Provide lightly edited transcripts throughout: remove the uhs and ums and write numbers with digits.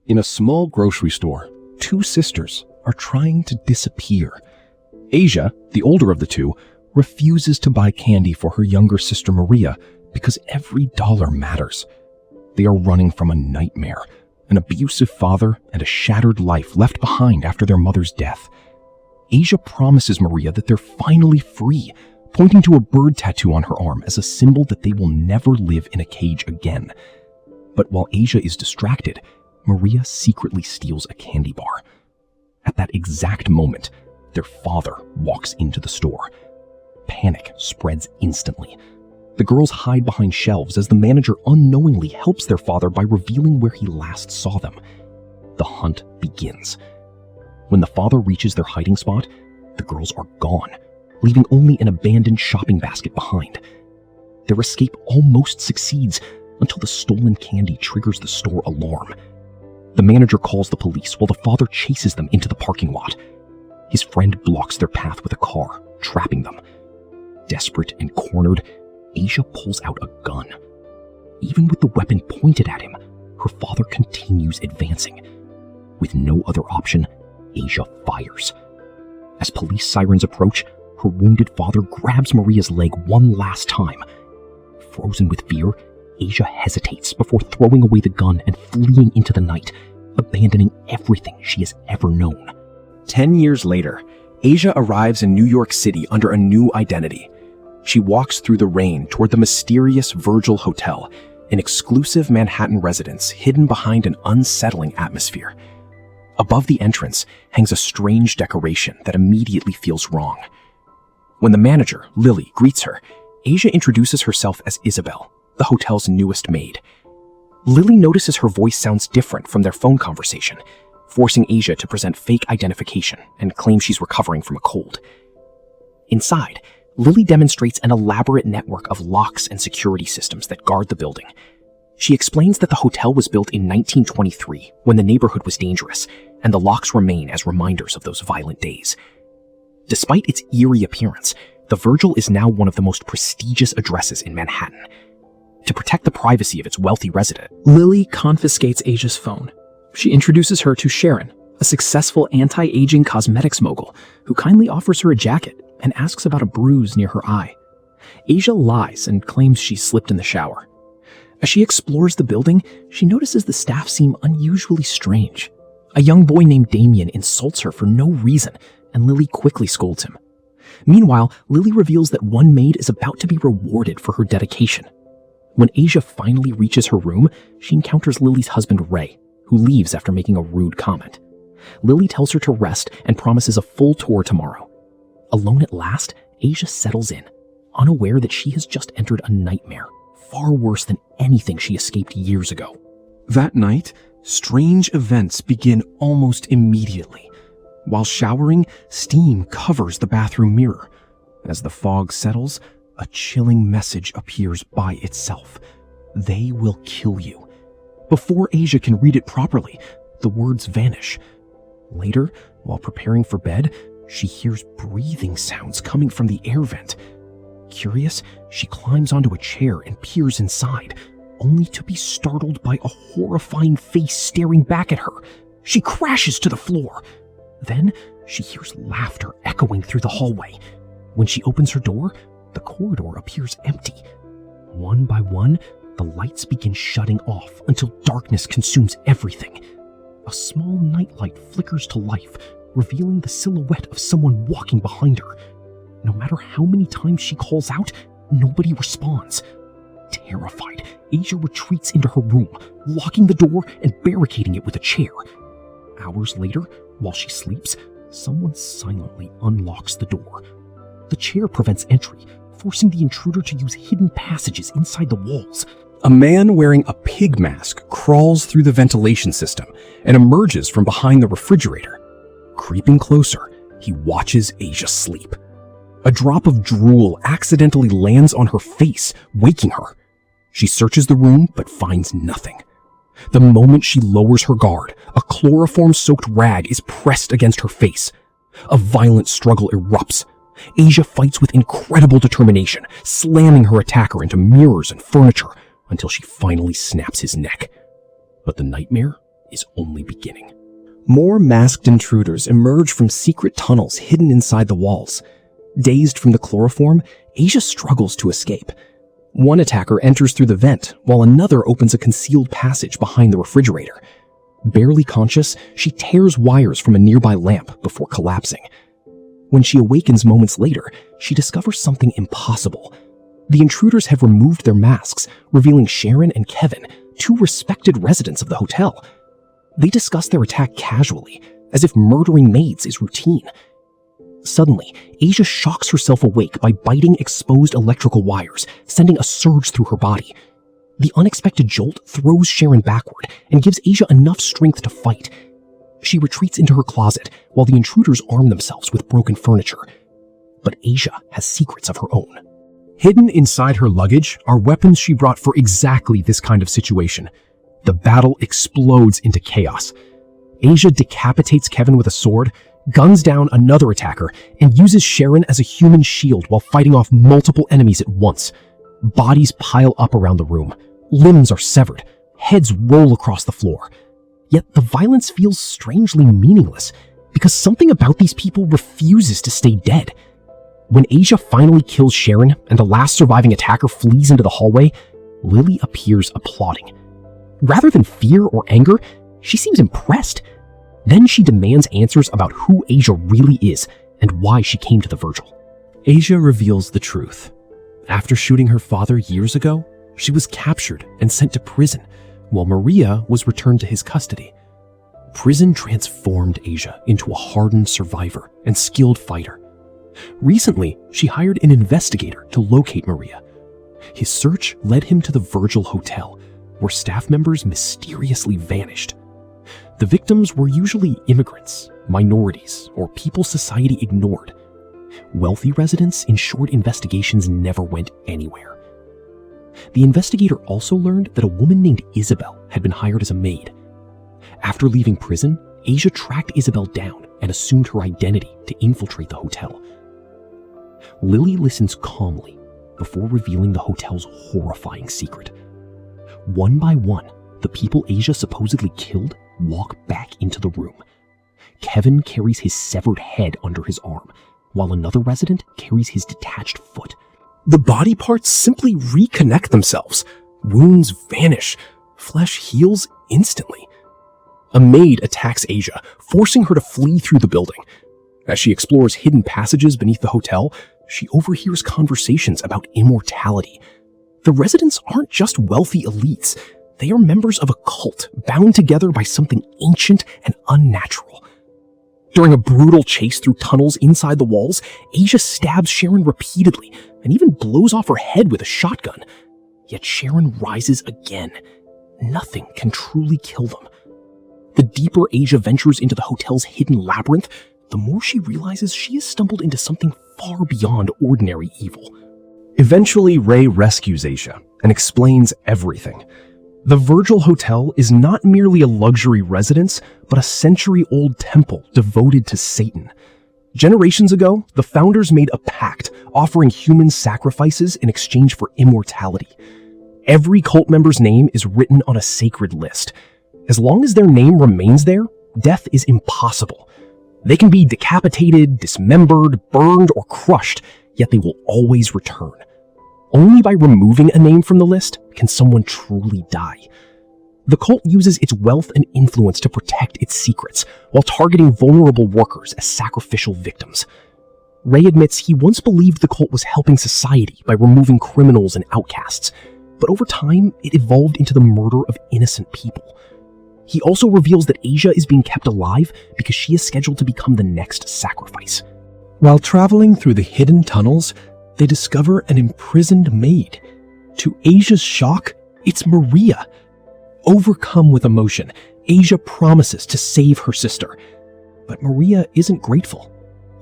In a small grocery store, two sisters are trying to disappear. Asia, the older of the two, refuses to buy candy for her younger sister Maria because every dollar matters. They are running from a nightmare, an abusive father, and a shattered life left behind after their mother's death. Asia promises Maria that they're finally free, pointing to a bird tattoo on her arm as a symbol that they will never live in a cage again. But while Asia is distracted, Maria secretly steals a candy bar. At that exact moment, their father walks into the store. Panic spreads instantly. The girls hide behind shelves as the manager unknowingly helps their father by revealing where he last saw them. The hunt begins. When the father reaches their hiding spot, the girls are gone, leaving only an abandoned shopping basket behind. Their escape almost succeeds until the stolen candy triggers the store alarm. The manager calls the police while the father chases them into the parking lot. His friend blocks their path with a car, trapping them. Desperate and cornered, Asia pulls out a gun. Even with the weapon pointed at him, her father continues advancing. With no other option, Asia fires. As police sirens approach, her wounded father grabs Maria's leg one last time. Frozen with fear, Asia hesitates before throwing away the gun and fleeing into the night, abandoning everything she has ever known. 10 years later, Asia arrives in New York City under a new identity. She walks through the rain toward the mysterious Virgil Hotel, an exclusive Manhattan residence hidden behind an unsettling atmosphere. Above the entrance hangs a strange decoration that immediately feels wrong. When the manager, Lily, greets her, Asia introduces herself as Isabel, the hotel's newest maid. Lily notices her voice sounds different from their phone conversation, forcing Asia to present fake identification and claim she's recovering from a cold. Inside, Lily demonstrates an elaborate network of locks and security systems that guard the building. She explains that the hotel was built in 1923 when the neighborhood was dangerous, and the locks remain as reminders of those violent days. Despite its eerie appearance, the Virgil is now one of the most prestigious addresses in Manhattan. To protect the privacy of its wealthy resident, Lily confiscates Asia's phone. She introduces her to Sharon, a successful anti-aging cosmetics mogul who kindly offers her a jacket and asks about a bruise near her eye. Asia lies and claims she slipped in the shower. As she explores the building, she notices the staff seem unusually strange. A young boy named Damien insults her for no reason, and Lily quickly scolds him. Meanwhile, Lily reveals that one maid is about to be rewarded for her dedication. When Asia finally reaches her room, she encounters Lily's husband Ray, who leaves after making a rude comment. Lily tells her to rest and promises a full tour tomorrow. Alone at last, Asia settles in, unaware that she has just entered a nightmare, far worse than anything she escaped years ago. That night, strange events begin almost immediately. While showering, steam covers the bathroom mirror. As the fog settles, a chilling message appears by itself. They will kill you. Before Asia can read it properly, the words vanish. Later, while preparing for bed, she hears breathing sounds coming from the air vent. Curious, she climbs onto a chair and peers inside, only to be startled by a horrifying face staring back at her. She crashes to the floor. Then, she hears laughter echoing through the hallway. When she opens her door, the corridor appears empty. One by one, the lights begin shutting off until darkness consumes everything. A small nightlight flickers to life, revealing the silhouette of someone walking behind her. No matter how many times she calls out, nobody responds. Terrified, Asia retreats into her room, locking the door and barricading it with a chair. Hours later, while she sleeps, someone silently unlocks the door. The chair prevents entry, forcing the intruder to use hidden passages inside the walls. A man wearing a pig mask crawls through the ventilation system and emerges from behind the refrigerator. Creeping closer, he watches Asia sleep. A drop of drool accidentally lands on her face, waking her. She searches the room but finds nothing. The moment she lowers her guard, a chloroform-soaked rag is pressed against her face. A violent struggle erupts. Asia fights with incredible determination, slamming her attacker into mirrors and furniture until she finally snaps his neck. But the nightmare is only beginning. More masked intruders emerge from secret tunnels hidden inside the walls. Dazed from the chloroform, Asia struggles to escape. One attacker enters through the vent, while another opens a concealed passage behind the refrigerator. Barely conscious, she tears wires from a nearby lamp before collapsing. When she awakens moments later, she discovers something impossible. The intruders have removed their masks, revealing Sharon and Kevin, two respected residents of the hotel. They discuss their attack casually, as if murdering maids is routine. Suddenly, Asia shocks herself awake by biting exposed electrical wires, sending a surge through her body. The unexpected jolt throws Sharon backward and gives Asia enough strength to fight. She retreats into her closet while the intruders arm themselves with broken furniture. But Asia has secrets of her own. Hidden inside her luggage are weapons she brought for exactly this kind of situation. The battle explodes into chaos. Asia decapitates Kevin with a sword, guns down another attacker, and uses Sharon as a human shield while fighting off multiple enemies at once. Bodies pile up around the room. Limbs are severed. Heads roll across the floor. Yet the violence feels strangely meaningless, because something about these people refuses to stay dead. When Asia finally kills Sharon and the last surviving attacker flees into the hallway, Lily appears applauding. Rather than fear or anger, she seems impressed. Then she demands answers about who Asia really is and why she came to the Virgil. Asia reveals the truth. After shooting her father years ago, she was captured and sent to prison, while Maria was returned to his custody. Prison transformed Asia into a hardened survivor and skilled fighter. Recently, she hired an investigator to locate Maria. His search led him to the Virgil Hotel, where staff members mysteriously vanished. The victims were usually immigrants, minorities, or people society ignored. Wealthy residents ensured investigations never went anywhere. The investigator also learned that a woman named Isabel had been hired as a maid. After leaving prison, Asia tracked Isabel down and assumed her identity to infiltrate the hotel. Lily listens calmly before revealing the hotel's horrifying secret. One by one, the people Asia supposedly killed walk back into the room. Kevin carries his severed head under his arm, while another resident carries his detached foot. The body parts simply reconnect themselves. Wounds vanish. Flesh heals instantly. A maid attacks Asia, forcing her to flee through the building. As she explores hidden passages beneath the hotel, she overhears conversations about immortality. The residents aren't just wealthy elites. They are members of a cult bound together by something ancient and unnatural. During a brutal chase through tunnels inside the walls, Asia stabs Sharon repeatedly and even blows off her head with a shotgun. Yet Sharon rises again. Nothing can truly kill them. The deeper Asia ventures into the hotel's hidden labyrinth, the more she realizes she has stumbled into something far beyond ordinary evil. Eventually, Ray rescues Asia and explains everything. The Virgil Hotel is not merely a luxury residence, but a century-old temple devoted to Satan. Generations ago, the founders made a pact offering human sacrifices in exchange for immortality. Every cult member's name is written on a sacred list. As long as their name remains there, death is impossible. They can be decapitated, dismembered, burned, or crushed, yet they will always return. Only by removing a name from the list can someone truly die. The cult uses its wealth and influence to protect its secrets, while targeting vulnerable workers as sacrificial victims. Ray admits he once believed the cult was helping society by removing criminals and outcasts, but over time, it evolved into the murder of innocent people. He also reveals that Asia is being kept alive because she is scheduled to become the next sacrifice. While traveling through the hidden tunnels, they discover an imprisoned maid. To Asia's shock, it's Maria. Overcome with emotion, Asia promises to save her sister. But Maria isn't grateful.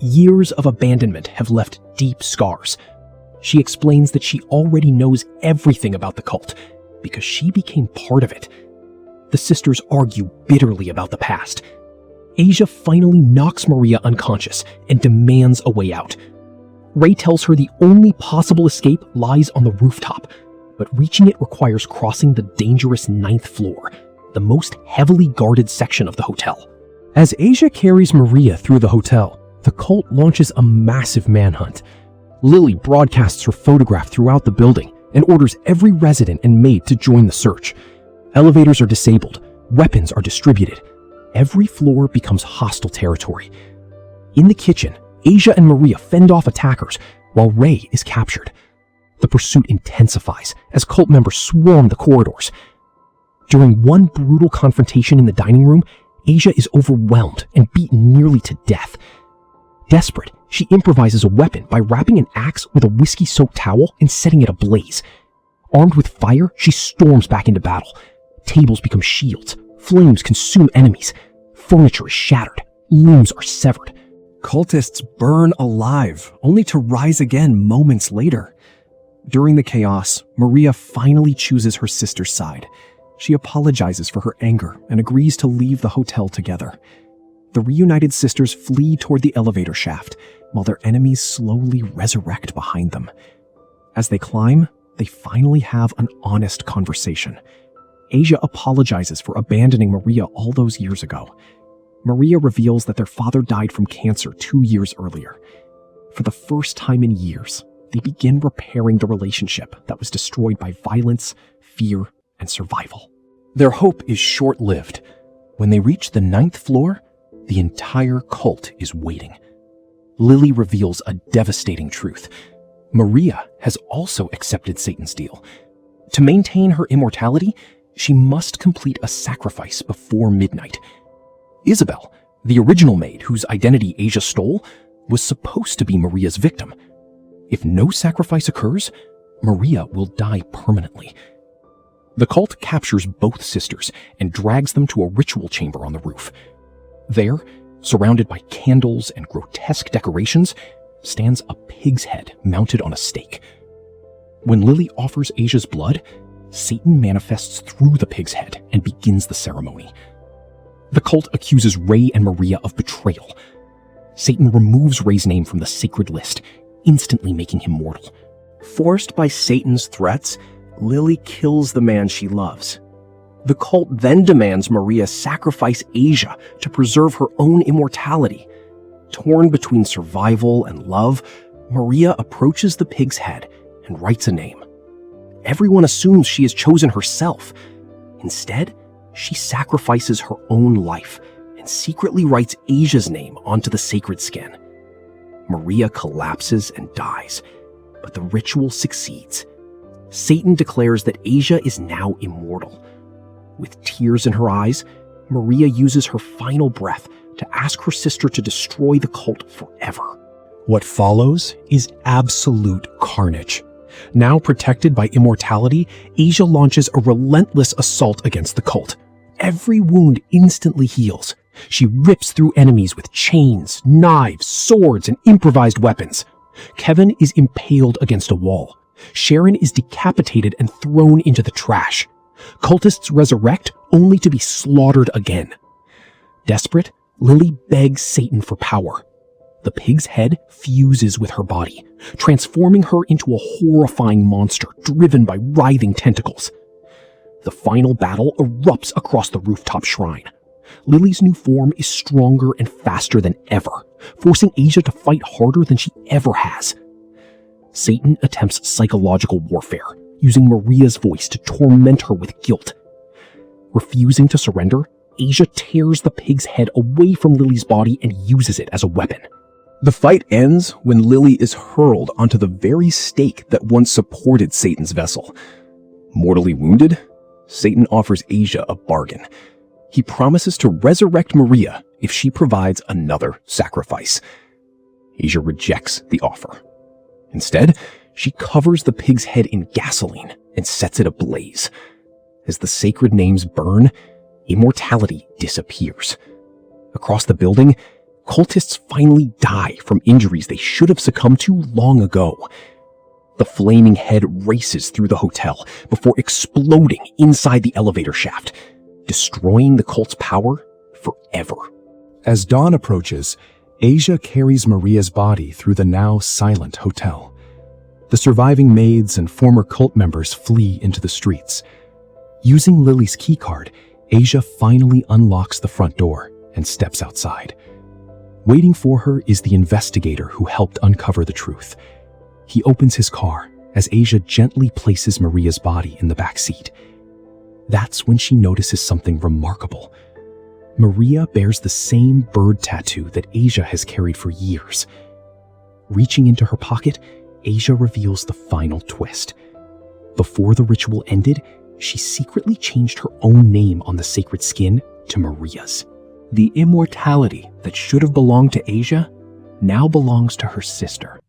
Years of abandonment have left deep scars. She explains that she already knows everything about the cult because she became part of it. The sisters argue bitterly about the past. Asia finally knocks Maria unconscious and demands a way out. Ray tells her the only possible escape lies on the rooftop, but reaching it requires crossing the dangerous 9th floor, the most heavily guarded section of the hotel. As Asia carries Maria through the hotel, the cult launches a massive manhunt. Lily broadcasts her photograph throughout the building and orders every resident and maid to join the search. Elevators are disabled, weapons are distributed. Every floor becomes hostile territory. In the kitchen, Asia and Maria fend off attackers, while Ray is captured. The pursuit intensifies as cult members swarm the corridors. During one brutal confrontation in the dining room, Asia is overwhelmed and beaten nearly to death. Desperate, she improvises a weapon by wrapping an axe with a whiskey-soaked towel and setting it ablaze. Armed with fire, she storms back into battle. Tables become shields, flames consume enemies, furniture is shattered, limbs are severed. Cultists burn alive, only to rise again moments later. During the chaos, Maria finally chooses her sister's side. She apologizes for her anger and agrees to leave the hotel together. The reunited sisters flee toward the elevator shaft, while their enemies slowly resurrect behind them. As they climb, they finally have an honest conversation. Asia apologizes for abandoning Maria all those years ago. Maria reveals that their father died from cancer 2 years earlier. For the first time in years, they begin repairing the relationship that was destroyed by violence, fear, and survival. Their hope is short-lived. When they reach the 9th floor, the entire cult is waiting. Lily reveals a devastating truth. Maria has also accepted Satan's deal. To maintain her immortality, she must complete a sacrifice before midnight. Isabel, the original maid whose identity Asia stole, was supposed to be Maria's victim. If no sacrifice occurs, Maria will die permanently. The cult captures both sisters and drags them to a ritual chamber on the roof. There, surrounded by candles and grotesque decorations, stands a pig's head mounted on a stake. When Lily offers Asia's blood, Satan manifests through the pig's head and begins the ceremony. The cult accuses Ray and Maria of betrayal. Satan removes Ray's name from the sacred list, instantly making him mortal. Forced by Satan's threats, Lily kills the man she loves. The cult then demands Maria sacrifice Asia to preserve her own immortality. Torn between survival and love, Maria approaches the pig's head and writes a name. Everyone assumes she has chosen herself. Instead, she sacrifices her own life and secretly writes Asia's name onto the sacred skin. Maria collapses and dies, but the ritual succeeds. Satan declares that Asia is now immortal. With tears in her eyes, Maria uses her final breath to ask her sister to destroy the cult forever. What follows is absolute carnage. Now protected by immortality, Asia launches a relentless assault against the cult. Every wound instantly heals. She rips through enemies with chains, knives, swords, and improvised weapons. Kevin is impaled against a wall. Sharon is decapitated and thrown into the trash. Cultists resurrect only to be slaughtered again. Desperate, Lily begs Satan for power. The pig's head fuses with her body, transforming her into a horrifying monster driven by writhing tentacles. The final battle erupts across the rooftop shrine. Lily's new form is stronger and faster than ever, forcing Asia to fight harder than she ever has. Satan attempts psychological warfare, using Maria's voice to torment her with guilt. Refusing to surrender, Asia tears the pig's head away from Lily's body and uses it as a weapon. The fight ends when Lily is hurled onto the very stake that once supported Satan's vessel. Mortally wounded, Satan offers Asia a bargain. He promises to resurrect Maria if she provides another sacrifice. Asia rejects the offer. Instead, she covers the pig's head in gasoline and sets it ablaze. As the sacred names burn, immortality disappears. Across the building, cultists finally die from injuries they should have succumbed to long ago. The flaming head races through the hotel before exploding inside the elevator shaft, destroying the cult's power forever. As dawn approaches, Asia carries Maria's body through the now silent hotel. The surviving maids and former cult members flee into the streets. Using Lily's keycard, Asia finally unlocks the front door and steps outside. Waiting for her is the investigator who helped uncover the truth. He opens his car as Asia gently places Maria's body in the back seat. That's when she notices something remarkable. Maria bears the same bird tattoo that Asia has carried for years. Reaching into her pocket, Asia reveals the final twist. Before the ritual ended, she secretly changed her own name on the sacred skin to Maria's. The immortality that should have belonged to Asia now belongs to her sister.